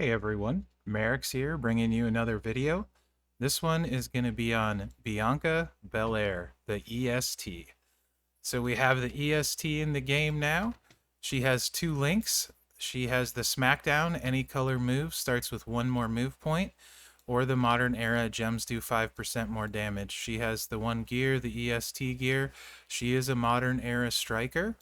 Hey everyone, Mherex here, bringing you another video. This one is going to be on Bianca Belair, the EST. So we have the EST in the game now. She has two links. She has the SmackDown, any color move starts with one more move point, or the Modern Era, gems do 5% more damage. She has the one gear, the EST gear. She is a Modern Era striker.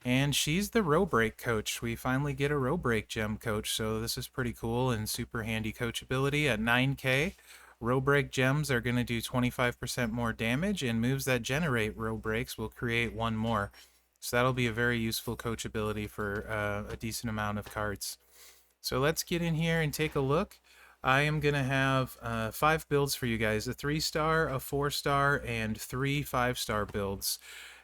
And she's the row break coach. We finally get a row break gem coach, so this is pretty cool and super handy coachability. At 9k, row break gems are going to do 25% more damage, and moves that generate row breaks will create one more. So that'll be a very useful coachability for a decent amount of cards. So let's get in here and take a look. I am going to have 5 builds for you guys, a 3-star, a 4-star, and 3 5-star builds.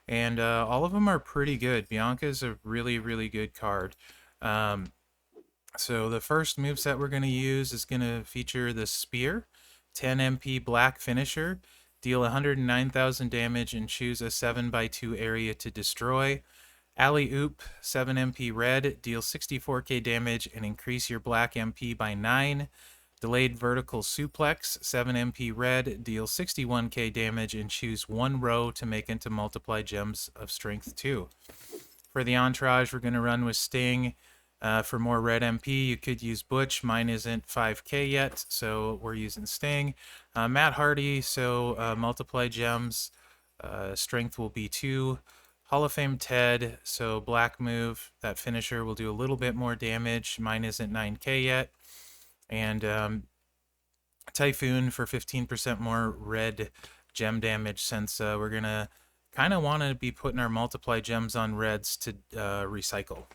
And all of them are pretty good. Bianca's a really, really good card. So the first moveset we're going to use is going to feature the Spear, 10 MP black finisher, deal 109,000 damage and choose a 7x2 area to destroy. Alley Oop, 7 MP red, deal 64k damage and increase your black MP by 9. Delayed Vertical Suplex, 7 MP red, deal 61k damage and choose one row to make into multiply gems of strength 2. For the entourage, we're going to run with Sting. For more red MP, you could use Butch. Mine isn't 5k yet, so we're using Sting. Matt Hardy, so multiply gems. Strength will be 2. Hall of Fame Ted, so black move. That finisher will do a little bit more damage. Mine isn't 9k yet. And Typhoon for 15% more red gem damage, since we're going to kind of want to be putting our multiply gems on reds to recycle.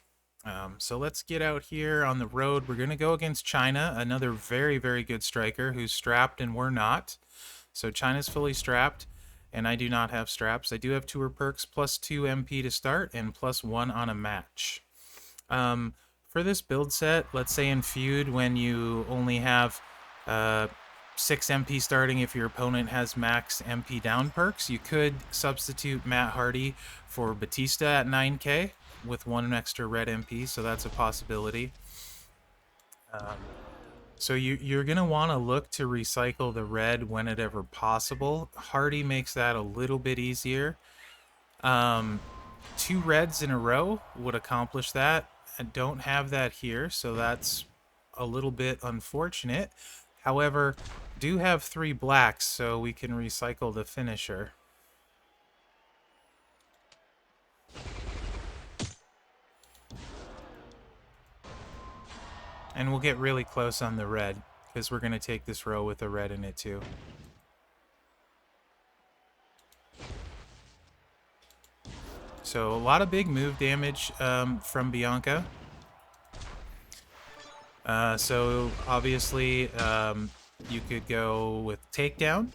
So let's get out here on the road. We're going to go against China, another very, very good striker who's strapped and we're not. So China's fully strapped, and I do not have straps. I do have tour perks, plus 2 MP to start and plus 1 on a match. For this build set, let's say in Feud, when you only have 6 MP starting, if your opponent has max MP down perks, you could substitute Matt Hardy for Batista at 9k with 1 extra red MP, so that's a possibility. So you're going to want to look to recycle the red whenever possible. Hardy makes that a little bit easier. 2 reds in a row would accomplish that. I don't have that here, so that's a little bit unfortunate. However, do have 3 blacks, so we can recycle the finisher. And we'll get really close on the red, because we're going to take this row with a red in it too. So a lot of big move damage from Bianca. So obviously you could go with Takedown,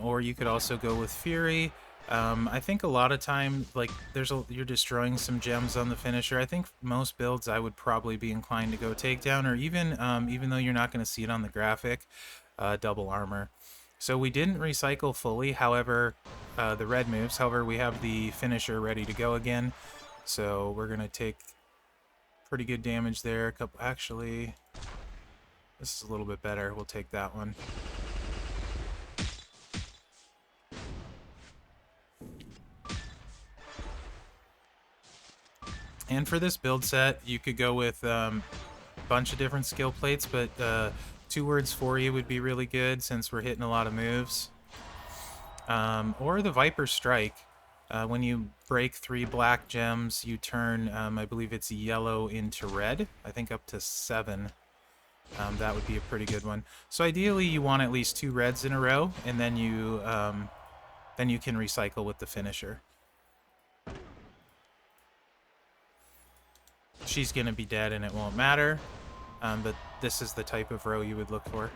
or you could also go with Fury. I think a lot of time, like, you're destroying some gems on the finisher. I think most builds I would probably be inclined to go Takedown, or even though you're not going to see it on the graphic, double armor. So we didn't recycle fully, however, the red moves. However, we have the finisher ready to go again. So we're going to take pretty good damage there. Actually, this is a little bit better. We'll take that one. And for this build set, you could go with a bunch of different skill plates, but 2 words for you would be really good since we're hitting a lot of moves. Or the Viper Strike. When you break 3 black gems, you turn, I believe it's yellow into red. I think up to 7. That would be a pretty good one. So ideally, you want at least 2 reds in a row, and then you can recycle with the finisher. She's going to be dead and it won't matter, but this is the type of row you would look for.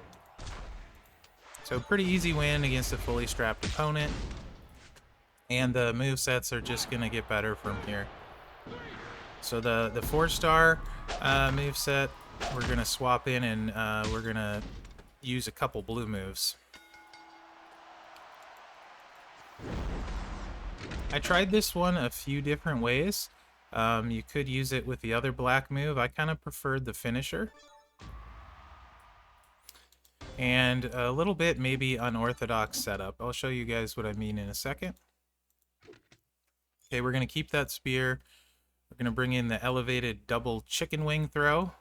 So pretty easy win against a fully strapped opponent, and the movesets are just going to get better from here. So the 4-star moveset, we're going to swap in, and we're going to use a couple blue moves. I tried this one a few different ways. You could use it with the other black move. I kind of preferred the finisher. and a little bit maybe unorthodox setup. I'll show you guys what I mean in a second. Okay, we're going to keep that spear. We're going to bring in the elevated double chicken wing throw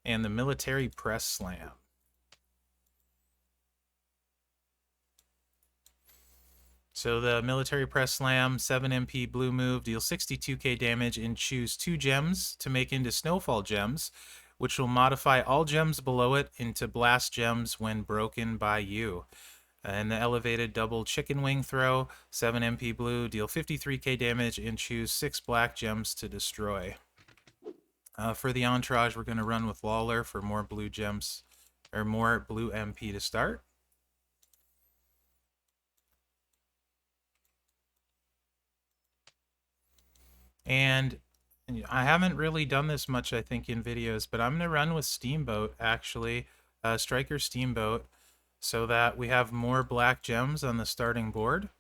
and the military press slam. So the military press slam, 7 MP blue move, deals 62k damage and choose 2 gems to make into snowfall gems, which will modify all gems below it into blast gems when broken by you. And the elevated double chicken wing throw, 7 MP blue, deal 53k damage and choose 6 black gems to destroy. For the entourage, we're going to run with Lawler for more blue gems, or more blue MP to start. And I haven't really done this much, I think, in videos, but I'm going to run with Steamboat, actually, Striker Steamboat, so that we have more black gems on the starting board.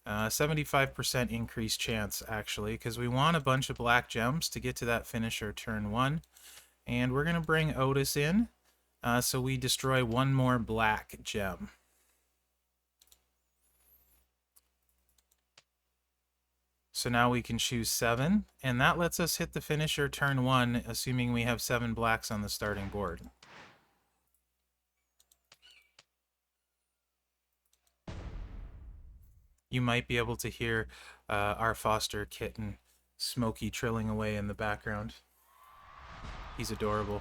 75% increased chance, actually, because we want a bunch of black gems to get to that finisher turn 1. And we're going to bring Otis in, so we destroy 1 more black gem. So now we can choose 7, and that lets us hit the finisher turn 1, assuming we have 7 blacks on the starting board. You might be able to hear our foster kitten, Smokey, trilling away in the background. He's adorable.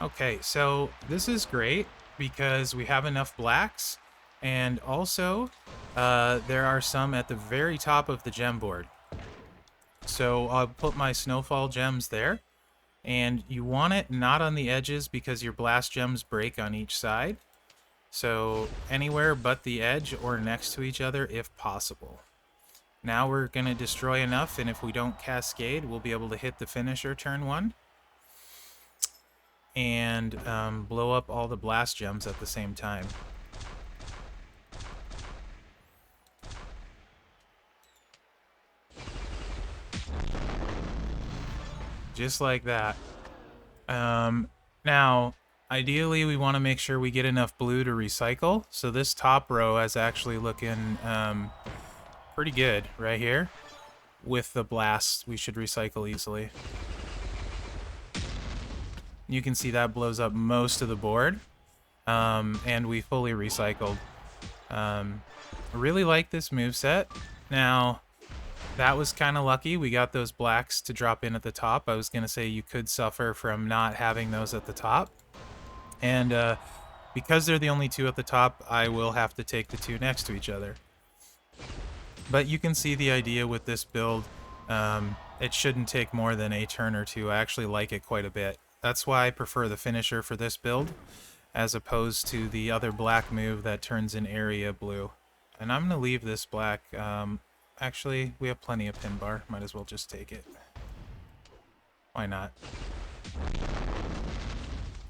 Okay, so this is great because we have enough blacks, and also there are some at the very top of the gem board. So I'll put my snowfall gems there, and you want it not on the edges because your blast gems break on each side. So anywhere but the edge or next to each other if possible. Now we're going to destroy enough, and if we don't cascade, we'll be able to hit the finisher turn 1 and blow up all the blast gems at the same time. Just like that. Now, ideally, we want to make sure we get enough blue to recycle. So this top row is actually looking pretty good right here. With the blast, we should recycle easily. You can see that blows up most of the board. And we fully recycled. I really like this moveset. Now, that was kind of lucky. We got those blacks to drop in at the top. I was going to say you could suffer from not having those at the top. And because they're the only 2 at the top, I will have to take the 2 next to each other. But you can see the idea with this build. It shouldn't take more than a turn or 2. I actually like it quite a bit. That's why I prefer the finisher for this build, as opposed to the other black move that turns in area blue. And I'm going to leave this black. Actually, we have plenty of pin bar. Might as well just take it. Why not?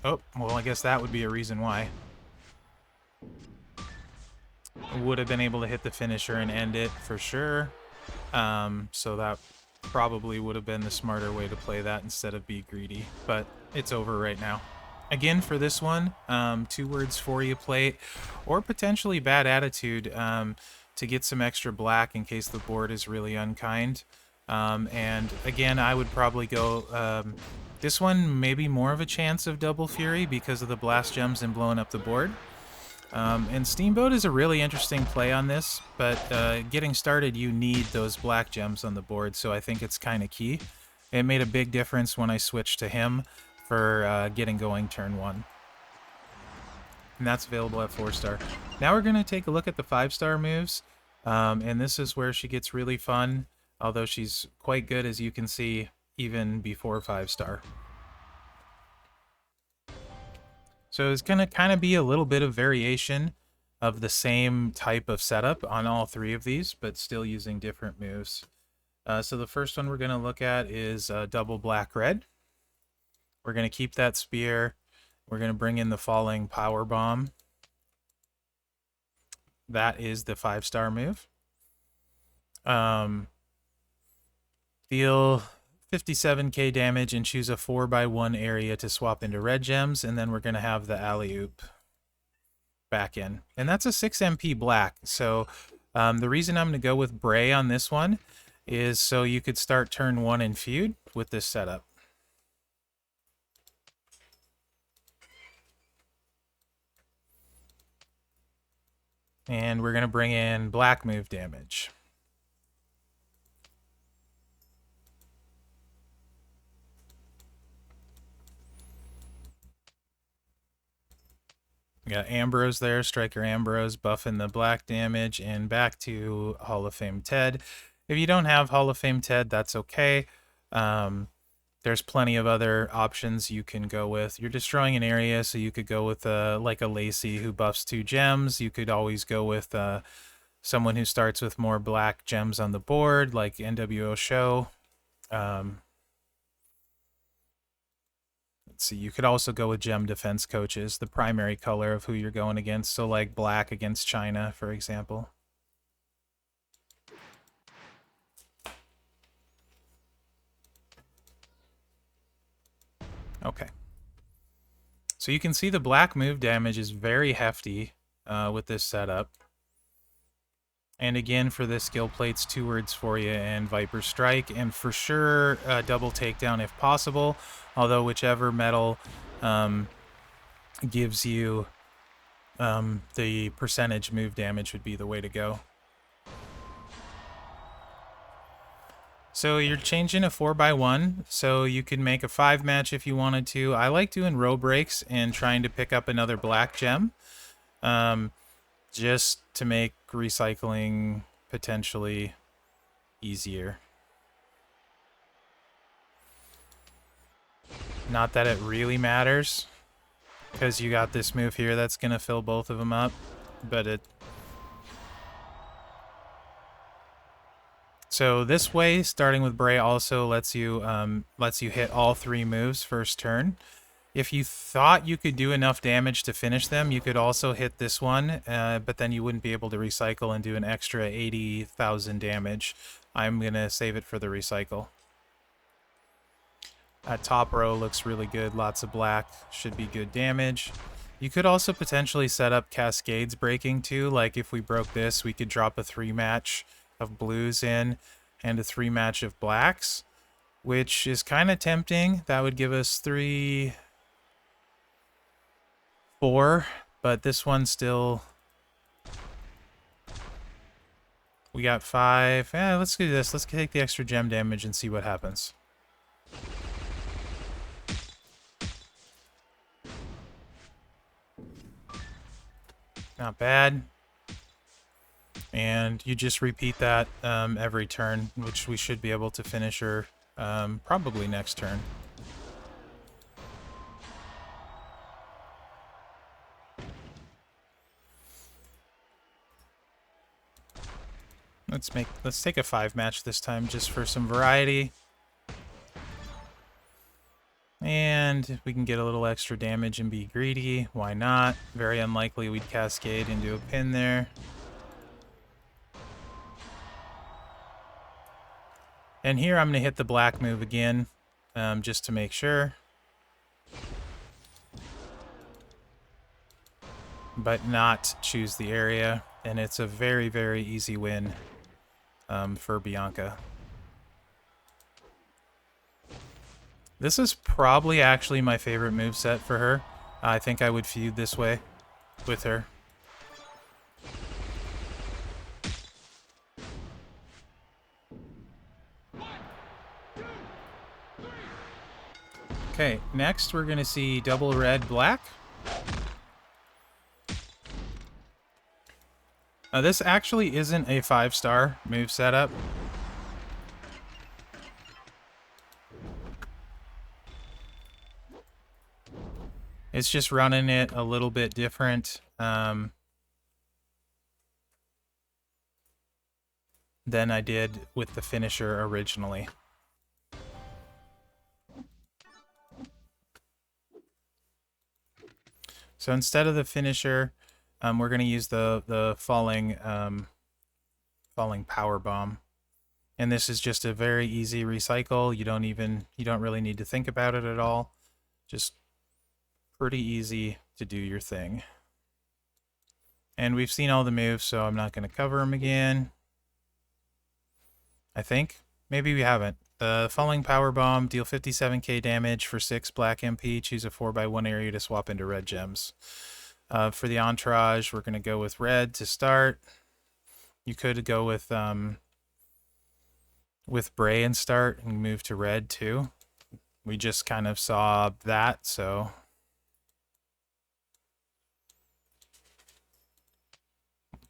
Oh, well, I guess that would be a reason why. Would have been able to hit the finisher and end it for sure. So that probably would have been the smarter way to play that instead of be greedy. But it's over right now. Again, for this one, 2 words for you plate, or potentially bad attitude to get some extra black in case the board is really unkind. And again, I would probably go this one maybe more of a chance of double fury because of the blast gems and blowing up the board. And Steamboat is a really interesting play on this, but getting started, you need those black gems on the board, so I think it's kind of key. It made a big difference when I switched to him for getting going turn 1. And that's available at 4-star. Now we're going to take a look at the 5-star moves, and this is where she gets really fun, although she's quite good, as you can see, even before 5-star. So it's going to kind of be a little bit of variation of the same type of setup on all 3 of these, but still using different moves. So the first one we're going to look at is double black-red. We're going to keep that spear. We're going to bring in the falling power bomb. That is the 5-star move. Deal 57k damage and choose a 4x1 area to swap into red gems, and then we're going to have the alley-oop back in. And that's a 6 MP black, so the reason I'm going to go with Bray on this one is so you could start turn 1 in feud with this setup. And we're going to bring in black move damage. We got Ambrose there, Striker Ambrose, buffing the black damage, and back to Hall of Fame Ted. If you don't have Hall of Fame Ted, that's okay. There's plenty of other options you can go with. You're destroying an area, so you could go with like a Lacey who buffs 2 gems. You could always go with someone who starts with more black gems on the board, like NWO Show. Let's see, you could also go with gem defense coaches, the primary color of who you're going against. So like black against China, for example. Okay. So you can see the black move damage is very hefty with this setup. And again, for this skill plates, 2 words for you and Viper Strike, and for sure double takedown if possible, although whichever metal gives you the percentage move damage would be the way to go. So you're changing a 4x1, so you could make a 5 match if you wanted to. I like doing row breaks and trying to pick up another black gem, just to make recycling potentially easier. Not that it really matters, because you got this move here that's going to fill both of them up, but it... So this way, starting with Bray also lets you hit all 3 moves first turn. If you thought you could do enough damage to finish them, you could also hit this one, but then you wouldn't be able to recycle and do an extra 80,000 damage. I'm going to save it for the recycle. That top row looks really good. Lots of black. Should be good damage. You could also potentially set up cascades breaking too. Like if we broke this, we could drop a 3 match of blues in and a 3 match of blacks, which is kind of tempting. That would give us 3, 4, but this one still... We got 5. Yeah, let's do this. Let's take the extra gem damage and see what happens. Not bad. And you just repeat that every turn, which we should be able to finish her probably next turn. Let's take a 5 match this time just for some variety. And if we can get a little extra damage and be greedy, why not? Very unlikely we'd cascade into a pin there. And here I'm going to hit the black move again, just to make sure. But not choose the area. And it's a very, very easy win for Bianca. This is probably actually my favorite moveset for her. I think I would feud this way with her. Okay, next we're going to see double red, black. This actually isn't a 5-star move setup. It's just running it a little bit different than I did with the finisher originally. So instead of the finisher, we're going to use the falling power bomb. And this is just a very easy recycle. You don't really need to think about it at all. Just pretty easy to do your thing. And we've seen all the moves, so I'm not going to cover them again. I think. Maybe we haven't. The Falling Power Bomb, deal 57k damage for 6 black MP. Choose a 4x1 area to swap into red gems. For the Entourage, we're going to go with red to start. You could go with Bray and start and move to red too. We just kind of saw that, so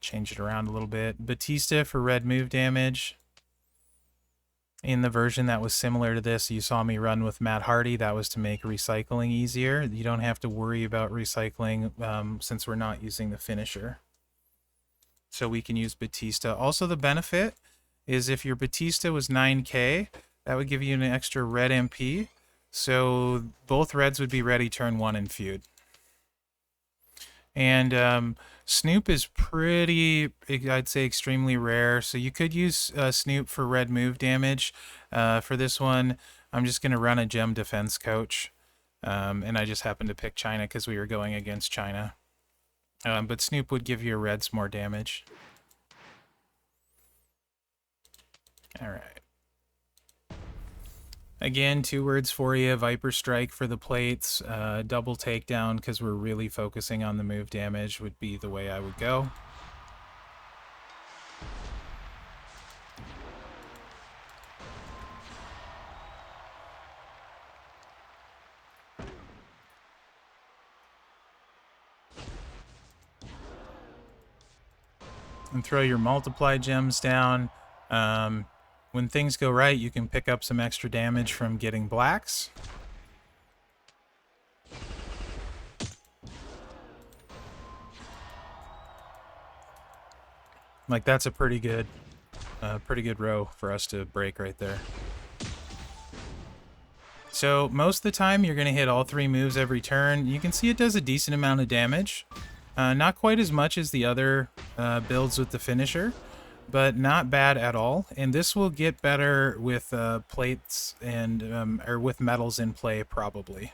change it around a little bit. Batista for red move damage. In the version that was similar to this, you saw me run with Matt Hardy. That was to make recycling easier. You don't have to worry about recycling since we're not using the finisher. So we can use Batista. Also, the benefit is if your Batista was 9k, that would give you an extra red MP. So both reds would be ready turn 1 and feud. And Snoop is pretty, I'd say, extremely rare. So you could use Snoop for red move damage. For this one, I'm just going to run a gem defense coach. And I just happened to pick China because we were going against China. But Snoop would give your reds more damage. All right. Again, 2 words for you. Viper Strike for the plates. Double takedown because we're really focusing on the move damage would be the way I would go. And throw your multiply gems down. When things go right, you can pick up some extra damage from getting blacks. Like, that's a pretty good row for us to break right there. So most of the time, you're going to hit all 3 moves every turn. You can see it does a decent amount of damage. Not quite as much as the other builds with the finisher, but not bad at all. And this will get better with plates and or with metals in play, probably.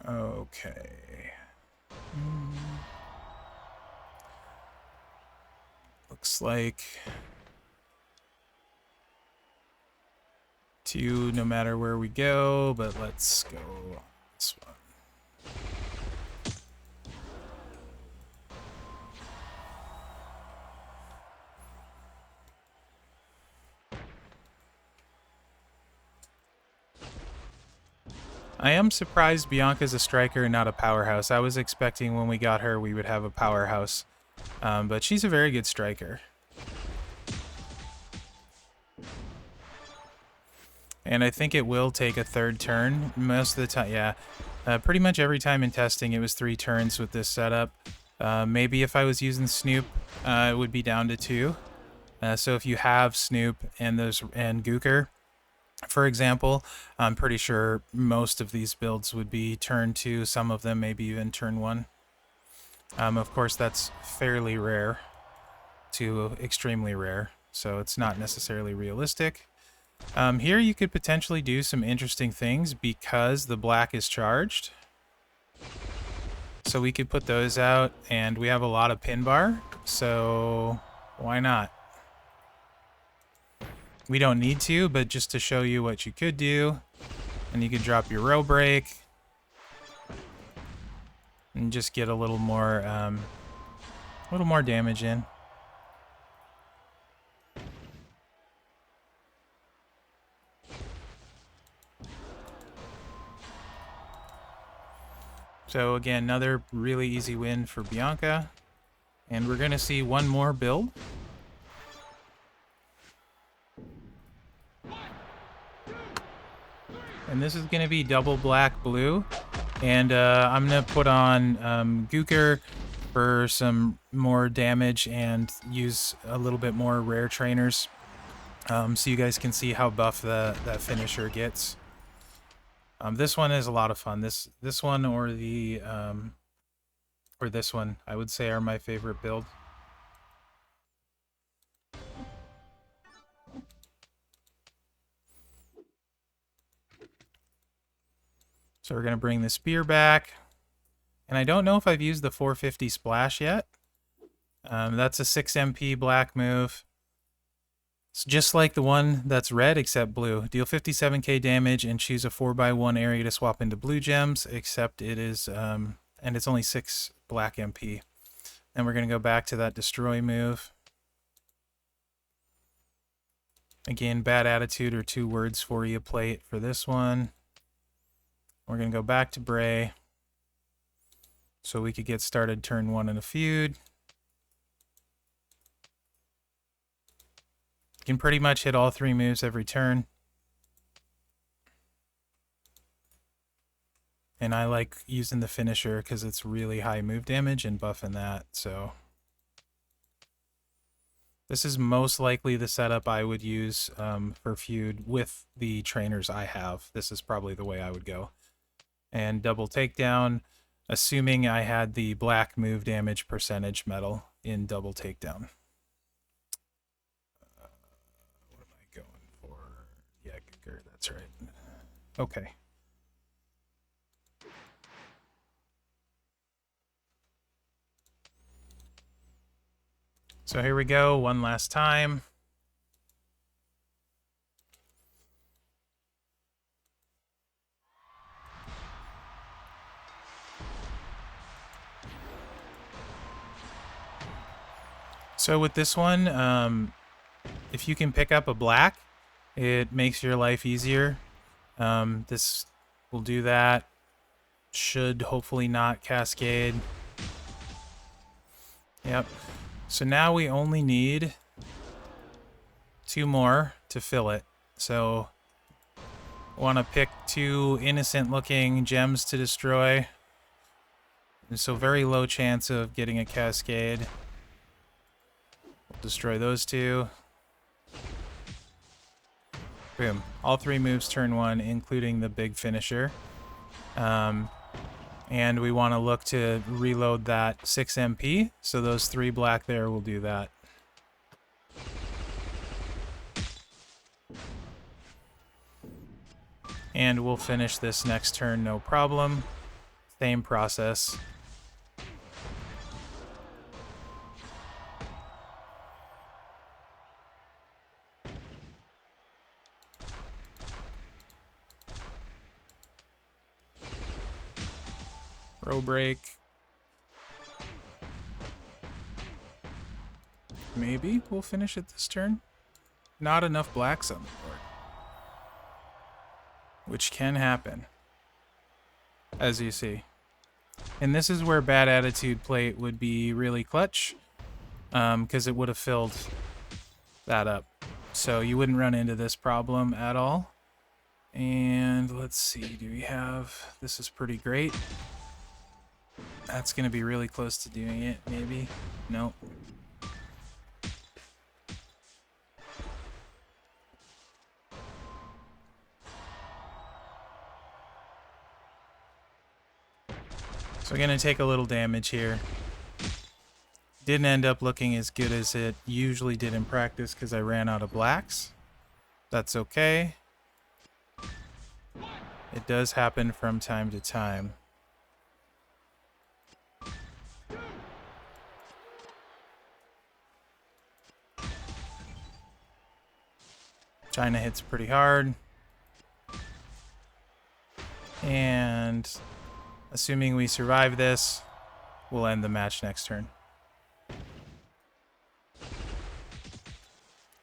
Okay. Looks like 2 no matter where we go, but let's go this one. I am surprised Bianca's a striker and not a powerhouse. I was expecting when we got her we would have a powerhouse, but she's a very good striker. And I think it will take a 3rd turn most of the time. Yeah, pretty much every time in testing it was 3 turns with this setup. Maybe if I was using Snoop, it would be down to 2. So if you have Snoop and Gooker, for example, I'm pretty sure most of these builds would be turn 2, some of them maybe even turn 1. Of course, that's fairly rare to extremely rare, so it's not necessarily realistic. Here you could potentially do some interesting things because the black is charged. So we could put those out, and we have a lot of pin bar, so why not? We don't need to, but just to show you what you could do. And you could drop your row break and just get a little more damage in. So again, another really easy win for Bianca. And we're going to see one more build. And this is going to be double black blue. And I'm going to put on Gooker for some more damage and use a little bit more rare trainers. So you guys can see how buff that finisher gets. This one is a lot of fun. This one or this one, I would say, are my favorite build. So we're going to bring the spear back. And I don't know if I've used the 450 splash yet. That's a 6 MP black move. It's just like the one that's red except blue. Deal 57k damage and choose a 4x1 area to swap into blue gems, except it is, and it's only 6 black MP. Then we're going to go back to that destroy move. Again, bad attitude are 2 words for you. Play it for this one. We're going to go back to Bray so we could get started turn 1 in a feud. You can pretty much hit all 3 moves every turn. And I like using the finisher because it's really high move damage and buffing that, so... This is most likely the setup I would use for feud with the trainers I have. This is probably the way I would go. And double takedown, assuming I had the black move damage percentage medal in double takedown. What am I going for? Yeah, Gugger, that's right. Okay. So here we go, one last time. So with this one, if you can pick up a black, it makes your life easier. This will do that. Should hopefully not cascade. Yep. So now we only need 2 more to fill it. So I want to pick 2 innocent looking gems to destroy. And so very low chance of getting a cascade. We'll destroy those 2. Boom. All 3 moves turn 1, including the big finisher. And we want to look to reload that 6 MP, so those 3 black there will do that. And we'll finish this next turn, no problem. Same process. Row break. Maybe we'll finish it this turn. Not enough blacks on the board. Which can happen, as you see. And this is where bad attitude plate would be really clutch, because it would have filled that up. So you wouldn't run into this problem at all. And let's see, do we have... This is pretty great. That's going to be really close to doing it, maybe. Nope. So we're going to take a little damage here. Didn't end up looking as good as it usually did in practice because I ran out of blacks. That's okay. It does happen from time to time. China hits pretty hard. And assuming we survive this, we'll end the match next turn.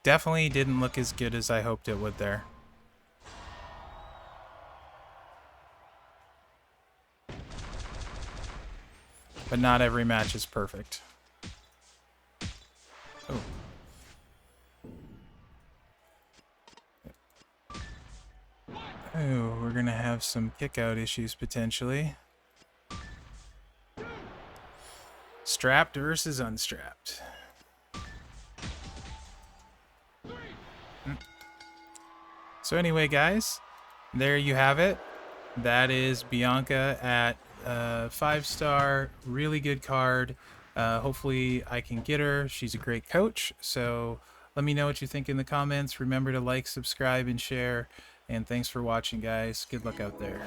Definitely didn't look as good as I hoped it would there. But not every match is perfect. Oh. Oh, we're gonna have some kick-out issues potentially. Strapped versus unstrapped. So anyway, guys, there you have it. That is Bianca at 5-star, really good card. Hopefully I can get her. She's a great coach. So let me know what you think in the comments. Remember to like, subscribe, and share. And thanks for watching, guys. Good luck out there.